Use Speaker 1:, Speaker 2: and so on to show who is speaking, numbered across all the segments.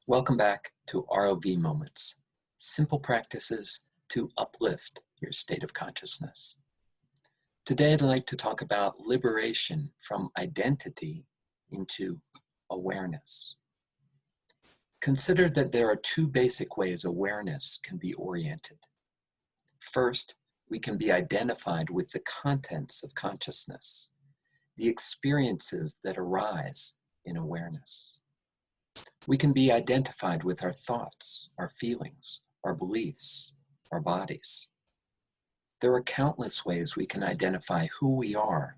Speaker 1: Welcome back to ROV Moments, simple practices to uplift your state of consciousness. Today I'd like to talk about liberation from identity into awareness. Consider that there are two basic ways awareness can be oriented. First, we can be identified with the contents of consciousness, the experiences that arise in awareness. We can be identified with our thoughts, our feelings, our beliefs, our bodies. There are countless ways we can identify who we are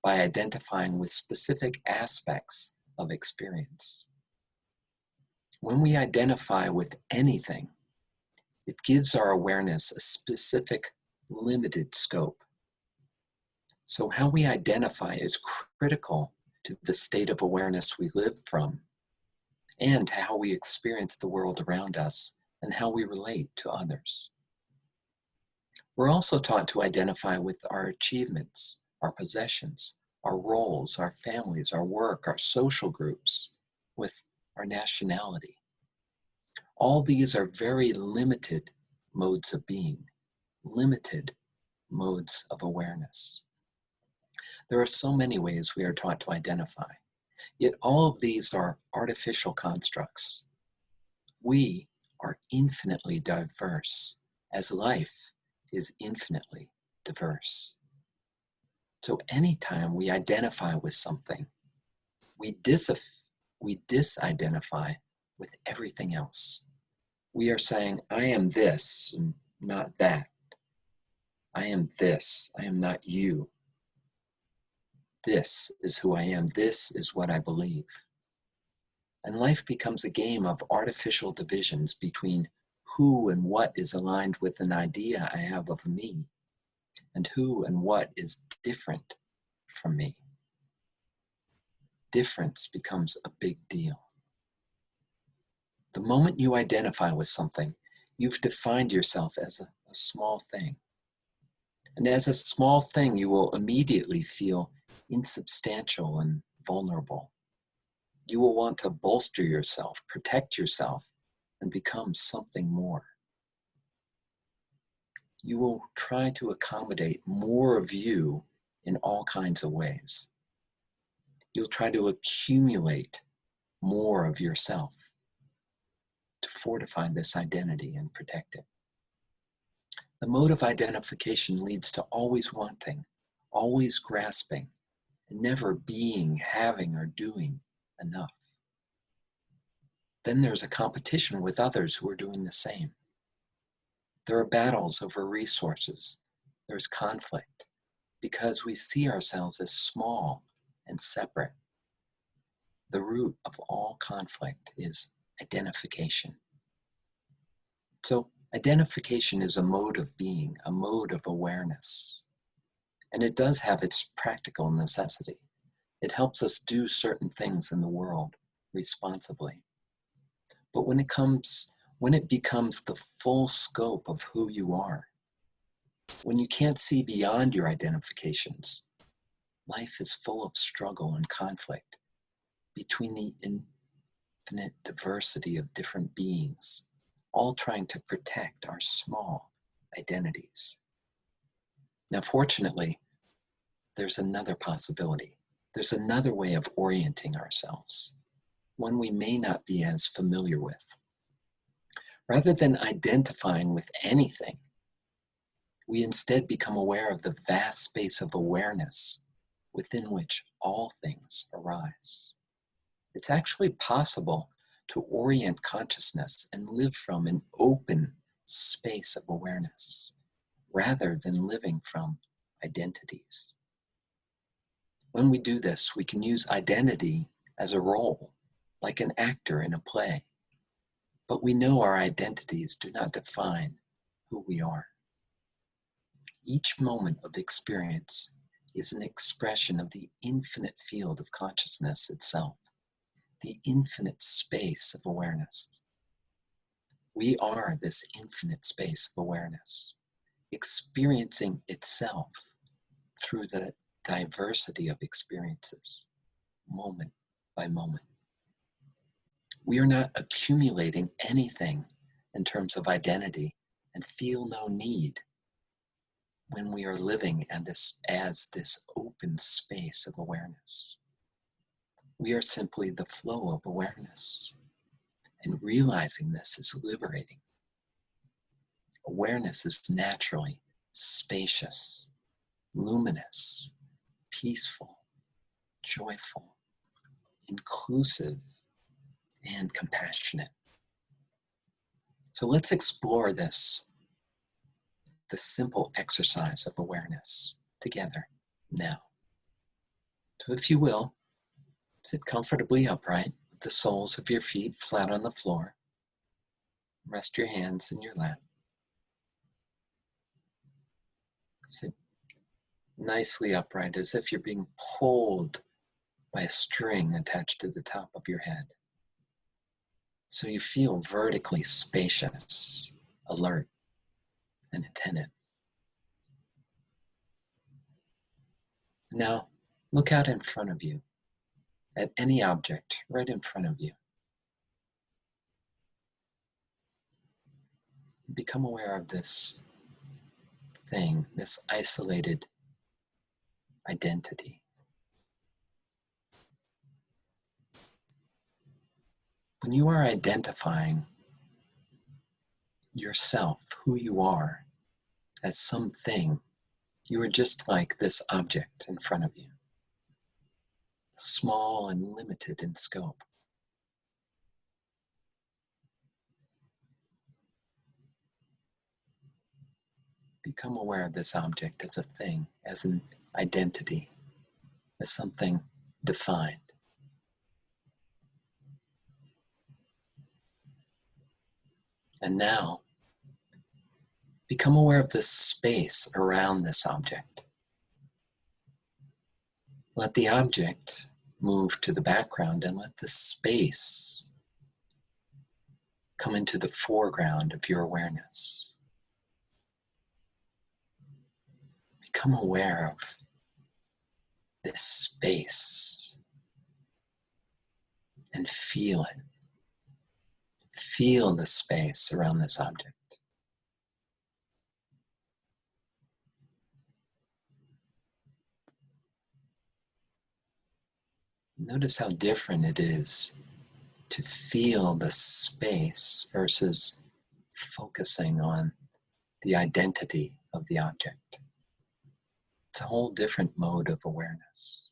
Speaker 1: by identifying with specific aspects of experience. When we identify with anything, it gives our awareness a specific, limited scope. So how we identify is critical to the state of awareness we live from, and to how we experience the world around us and how we relate to others. We're also taught to identify with our achievements, our possessions, our roles, our families, our work, our social groups, with our nationality. All these are very limited modes of being, limited modes of awareness. There are so many ways we are taught to identify. Yet all of these are artificial constructs. We are infinitely diverse, as life is infinitely diverse. So anytime we identify with something, we disidentify with everything else. We are saying, I am this and not that. I am this, I am not you. This is who I am. This is what I believe. And life becomes a game of artificial divisions between who and what is aligned with an idea I have of me, and who and what is different from me. Difference becomes a big deal. The moment you identify with something, you've defined yourself as a small thing. And as a small thing, you will immediately feel insubstantial and vulnerable. You will want to bolster yourself, protect yourself, and become something more. You will try to accommodate more of you in all kinds of ways. You'll try to accumulate more of yourself to fortify this identity and protect it. The mode of identification leads to always wanting, always grasping, never being, having, or doing enough. Then there's a competition with others who are doing the same. There are battles over resources. There's conflict because we see ourselves as small and separate. The root of all conflict is identification. So identification is a mode of being, a mode of awareness. And it does have its practical necessity. It helps us do certain things in the world responsibly. But when it becomes the full scope of who you are, when you can't see beyond your identifications, life is full of struggle and conflict between the infinite diversity of different beings, all trying to protect our small identities. Now, fortunately, there's another possibility. There's another way of orienting ourselves, one we may not be as familiar with. Rather than identifying with anything, we instead become aware of the vast space of awareness within which all things arise. It's actually possible to orient consciousness and live from an open space of awareness, rather than living from identities. When we do this, we can use identity as a role, like an actor in a play. But we know our identities do not define who we are. Each moment of experience is an expression of the infinite field of consciousness itself, the infinite space of awareness. We are this infinite space of awareness, experiencing itself through the diversity of experiences, moment by moment. We are not accumulating anything in terms of identity and feel no need when we are living as this open space of awareness. We are simply the flow of awareness, and realizing this is liberating. Awareness is naturally spacious, luminous, peaceful, joyful, inclusive, and compassionate. So let's explore this, the simple exercise of awareness together now. So if you will, sit comfortably upright with the soles of your feet flat on the floor. Rest your hands in your lap. Sit nicely upright as if you're being pulled by a string attached to the top of your head. So you feel vertically spacious, alert, and attentive. Now, look out in front of you at any object right in front of you. Become aware of this thing, this isolated identity. When you are identifying yourself, who you are, as something, you are just like this object in front of you, small and limited in scope. Become aware of this object as a thing, as an identity, as something defined. And now, become aware of the space around this object. Let the object move to the background and let the space come into the foreground of your awareness. Become aware of this space and feel it. Feel the space around this object. Notice how different it is to feel the space versus focusing on the identity of the object. It's a whole different mode of awareness.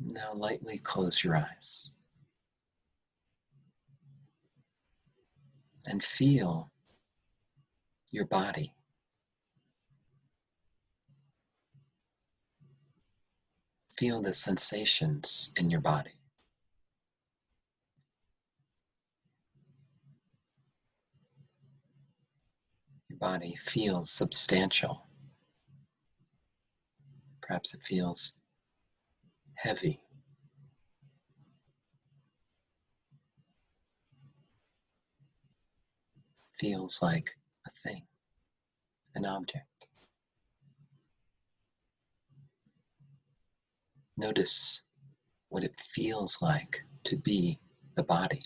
Speaker 1: Now lightly close your eyes and feel your body. Feel the sensations in your body. Your body feels substantial. Perhaps it feels heavy. Feels like a thing, an object. Notice what it feels like to be the body.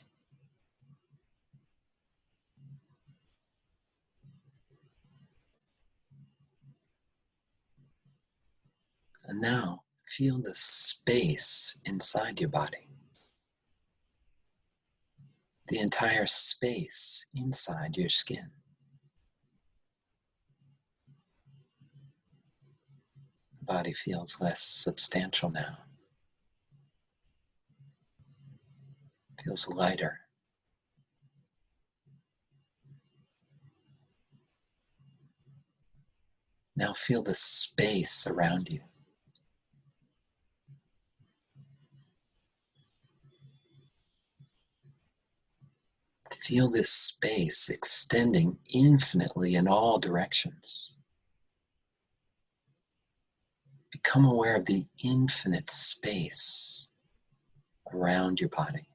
Speaker 1: And now feel the space inside your body. The entire space inside your skin. The body feels less substantial now. Feels lighter. Now feel the space around you. Feel this space extending infinitely in all directions. Become aware of the infinite space around your body.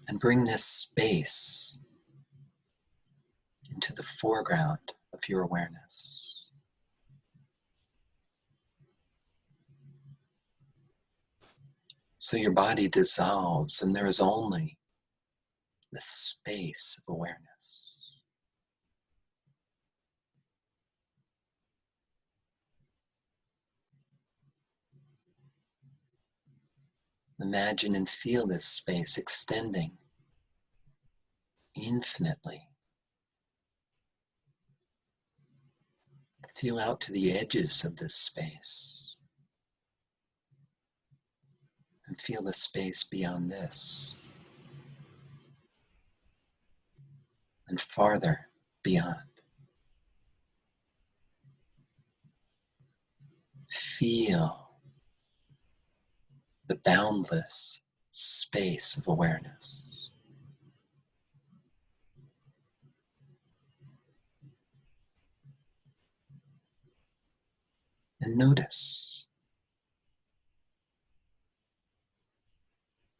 Speaker 1: And bring this space into the foreground of your awareness. So your body dissolves and there is only the space of awareness. Imagine and feel this space extending infinitely. Feel out to the edges of this space and feel the space beyond this and farther beyond. Feel the boundless space of awareness. And notice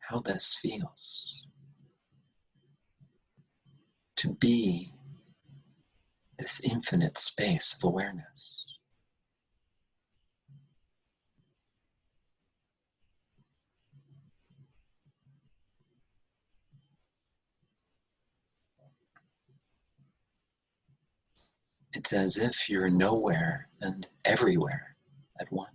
Speaker 1: how this feels to be this infinite space of awareness. It's as if you're nowhere and everywhere at once.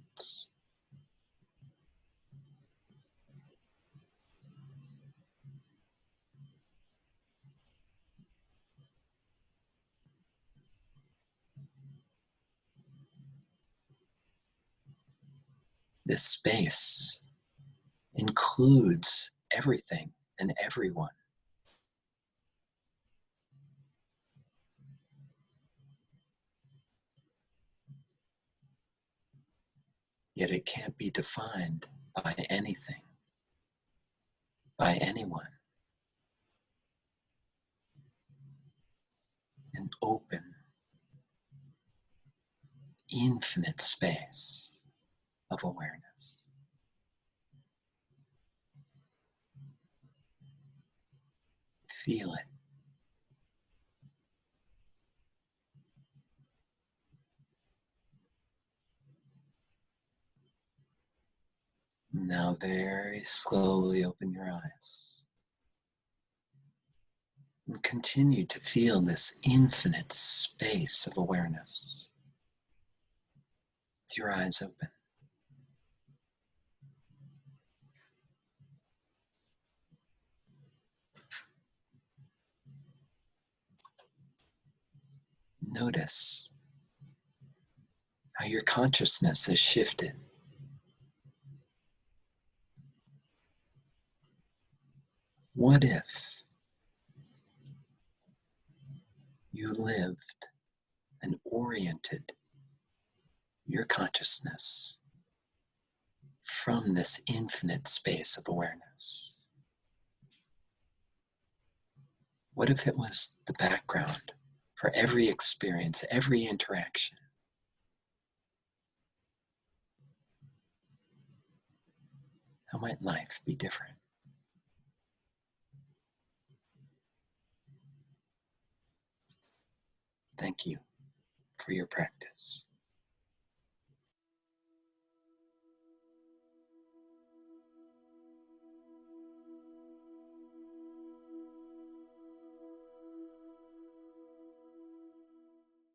Speaker 1: This space includes everything and everyone. Yet it can't be defined by anything, by anyone. An open, infinite space of awareness. Feel it. Now very slowly open your eyes and continue to feel this infinite space of awareness with your eyes open. Notice how your consciousness has shifted. What if you lived and oriented your consciousness from this infinite space of awareness? What if it was the background for every experience, every interaction? How might life be different? Thank you for your practice.